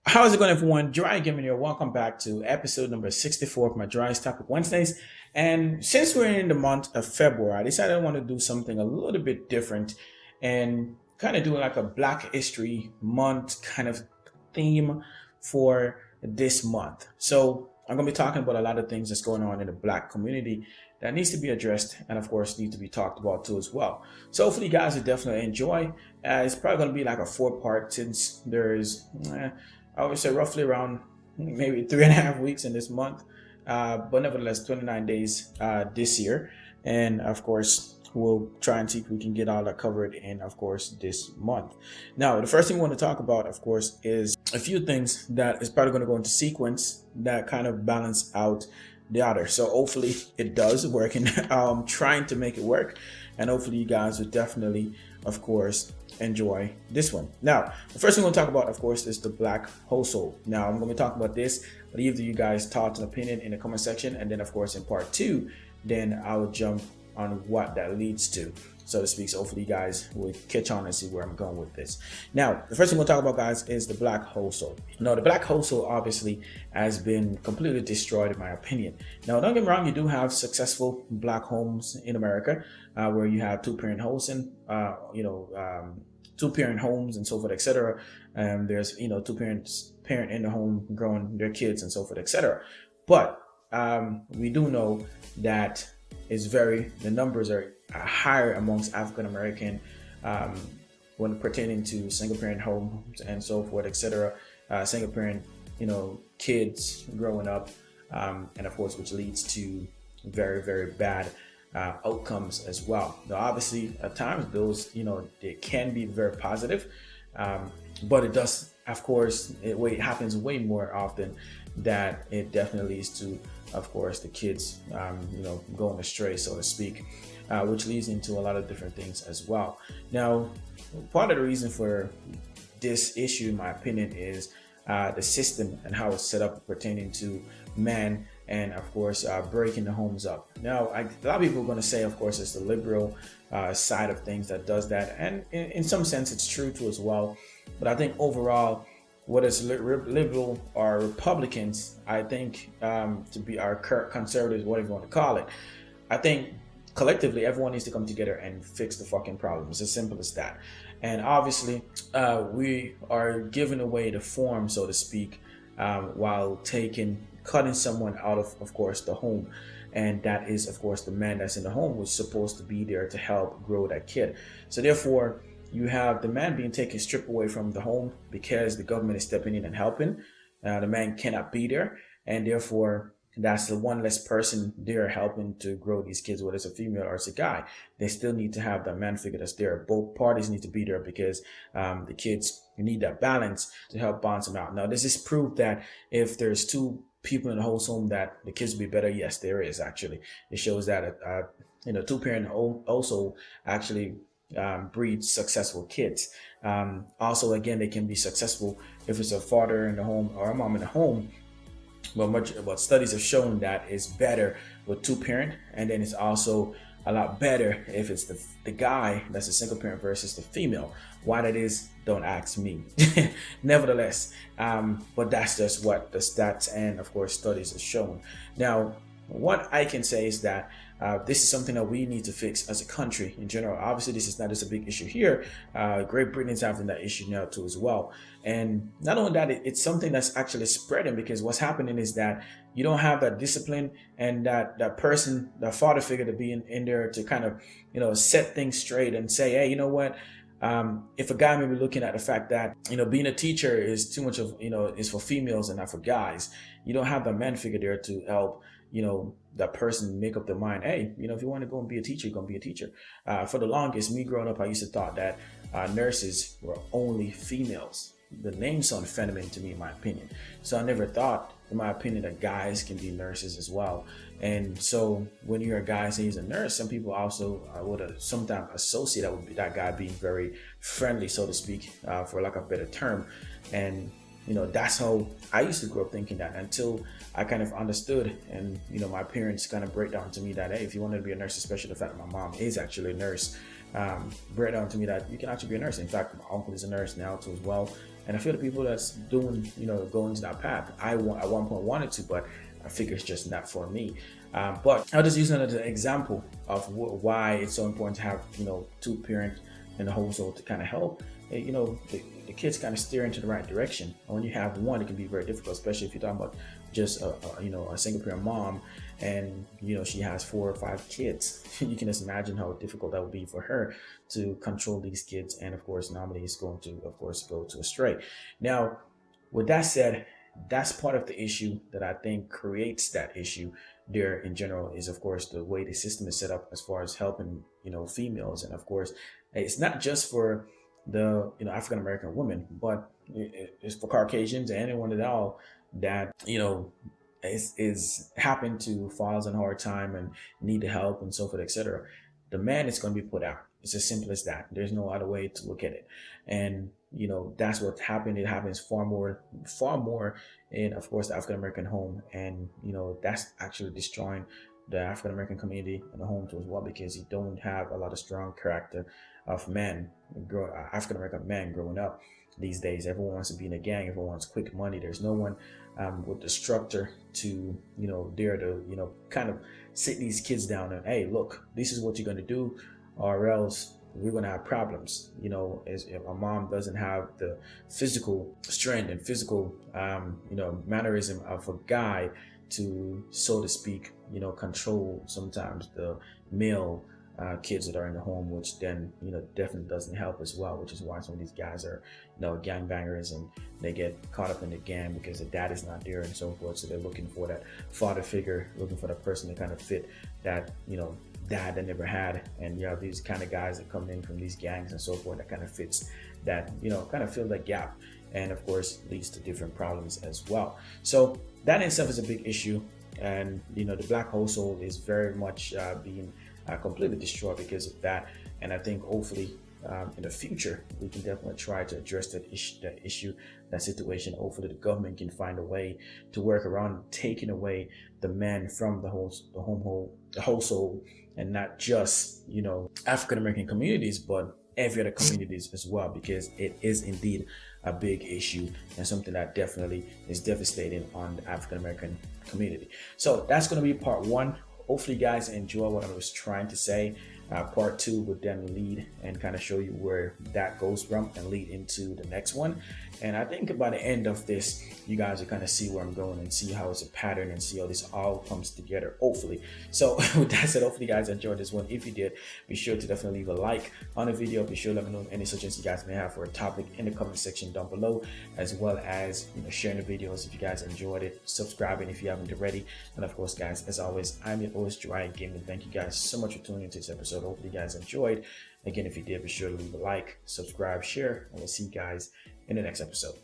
How's it going, everyone? JiraiyaGaming here. Welcome back to episode number 64 of my Jiraiya's Topic Wednesdays. And since we're in the month of February, I decided I want to do something a little bit different and kind of do like a Black History Month kind of theme for this month. So I'm going to be talking about a lot of things that's going on in the Black community that needs to be addressed and, of course, need to be talked about too as well. So hopefully you guys will definitely enjoy. It's probably going to be like a four-part since there's I would say roughly around maybe 3.5 weeks in this month, but nevertheless 29 days this year. And of course, we'll try and see if we can get all that covered in, of course, this month. Now, the first thing we want to talk about, of course, is a few things that is probably going to go into sequence that kind of balance out the other. So hopefully it does work, and trying to make it work. And hopefully you guys will definitely, of course, enjoy this one. Now, the first thing we're going to talk about, of course, is the Black household. Now, I'm going to talk about this, leave you guys thoughts and opinion in the comment section. And then, of course, in part two, then I'll jump on what that leads to, so to speak. So hopefully you guys will catch on and see where I'm going with this. Now, the first thing we'll talk about, guys, is the Black household. Now, the Black household obviously has been completely destroyed, in my opinion. Now, don't get me wrong, you do have successful Black homes in America, where you have two-parent housing, two-parent homes and so forth, etc. There's two parent in the home growing their kids and so forth, etc. But we do know that the numbers are higher amongst African American when pertaining to single parent homes and so forth, etc. Single parent, kids growing up, and of course, which leads to very, very bad outcomes as well. Now, obviously, at times those, they can be very positive, but it does, of course, it happens way more often that it definitely leads to, of course, the kids, going astray, so to speak, which leads into a lot of different things as well. Now, part of the reason for this issue, in my opinion, is the system and how it's set up pertaining to men and, of course, breaking the homes up. Now, a lot of people are going to say, of course, it's the liberal side of things that does that. And in some sense, it's true too as well. But I think overall, whether it's liberal or Republicans, I think to be our conservatives, whatever you want to call it, I think collectively everyone needs to come together and fix the fucking problem. It's as simple as that. And obviously, we are giving away the form, so to speak, while cutting someone out of course, the home. And that is, of course, the man that's in the home was supposed to be there to help grow that kid. So therefore, you have the man being taken, stripped away from the home because the government is stepping in and helping. The man cannot be there, and therefore that's the one less person there helping to grow these kids, whether it's a female or it's a guy. They still need to have that man figure that's there. Both parties need to be there because the kids need that balance to help balance them out. Now, does this prove that if there's two people in the household that the kids will be better? Yes, there is actually. It shows that two-parent also actually breed successful kids. Also, again, they can be successful if it's a father in the home or a mom in the home. But studies have shown that it's better with two-parent, and then it's also a lot better if it's the guy that's a single parent versus the female. Why that is, don't ask me. Nevertheless, but that's just what the stats and, of course, studies have shown. Now, what I can say is that this is something that we need to fix as a country in general. Obviously, this is not just a big issue here. Great Britain's having that issue now too as well. And not only that, it's something that's actually spreading, because what's happening is that you don't have that discipline and that person, that father figure, to be in there to kind of, set things straight and say, hey, you know what? If a guy may be looking at the fact that, being a teacher is too much of, is for females and not for guys, you don't have the man figure there to help, that person make up their mind. Hey, if you want to go and be a teacher, you're going to be a teacher. For the longest, me growing up, I used to thought that nurses were only females. The name sounded feminine to me, in my opinion. So I never thought, in my opinion, that guys can be nurses as well. And so when you're a guy saying he's a nurse, some people also would sometimes associate that with that guy being very friendly, so to speak, for lack of a better term. And that's how I used to grow up thinking that, until I kind of understood, and my parents kind of break down to me that, hey, if you wanted to be a nurse, especially the fact that my mom is actually a nurse, break down to me that you can actually be a nurse. In fact, my uncle is a nurse now too as well. And I feel the people that's doing, going to that path, I want at one point wanted to, but I figure it's just not for me. But I'll just use another example of why it's so important to have, two parents in the household to kind of help. The kids kind of steer into the right direction. When you have one, it can be very difficult, especially if you're talking about just a single parent mom, and she has 4 or 5 kids. You can just imagine how difficult that would be for her to control these kids, and of course normally it's going to, of course, go to astray. Now, with that said, that's part of the issue that I think creates that issue there in general, is of course the way the system is set up as far as helping females. And of course it's not just for the African American women, but it's for Caucasians and anyone at all that is happen to falls in a hard time and need the help and so forth, etc. The man is going to be put out. It's as simple as that. There's no other way to look at it. And that's what happened. It happens far more in, of course, the African American home. And that's actually destroying the African American community and the home too as well, because you don't have a lot of strong character of men, African American men growing up these days. Everyone wants to be in a gang. Everyone wants quick money. There's no one with the structure to dare to kind of sit these kids down and, hey, look, this is what you're going to do, or else we're going to have problems. As if a mom doesn't have the physical strength and physical mannerism of a guy to, so to speak, control sometimes the male kids that are in the home, which then definitely doesn't help as well, which is why some of these guys are gangbangers, and they get caught up in the gang because the dad is not there and so forth. So they're looking for that father figure, looking for the person to kind of fit that dad they never had. And you have these kind of guys that come in from these gangs and so forth that kind of fits that, kind of fill that gap, and of course leads to different problems as well. So that in itself is a big issue, and the black household is very much being completely destroyed because of that. And I think hopefully in the future we can definitely try to address that issue, that situation. Hopefully the government can find a way to work around taking away the men from the household, and not just African American communities, but every other communities as well, because it is indeed a big issue and something that definitely is devastating on the African American community. So that's going to be part 1. Hopefully you guys enjoy what I was trying to say. Part 2 would then lead and kind of show you where that goes from and lead into the next one. And I think by the end of this, you guys will kind of see where I'm going and see how it's a pattern and see how this all comes together, hopefully. So with that said, hopefully you guys enjoyed this one. If you did, be sure to definitely leave a like on the video. Be sure to let me know any suggestions you guys may have for a topic in the comment section down below, as well as sharing the videos if you guys enjoyed it, subscribing if you haven't already. And of course, guys, as always, I'm your host, JiraiyaGaming. Thank you guys so much for tuning into this episode. Hopefully you guys enjoyed. Again, if you did, be sure to leave a like, subscribe, share, and we'll see you guys in the next episode.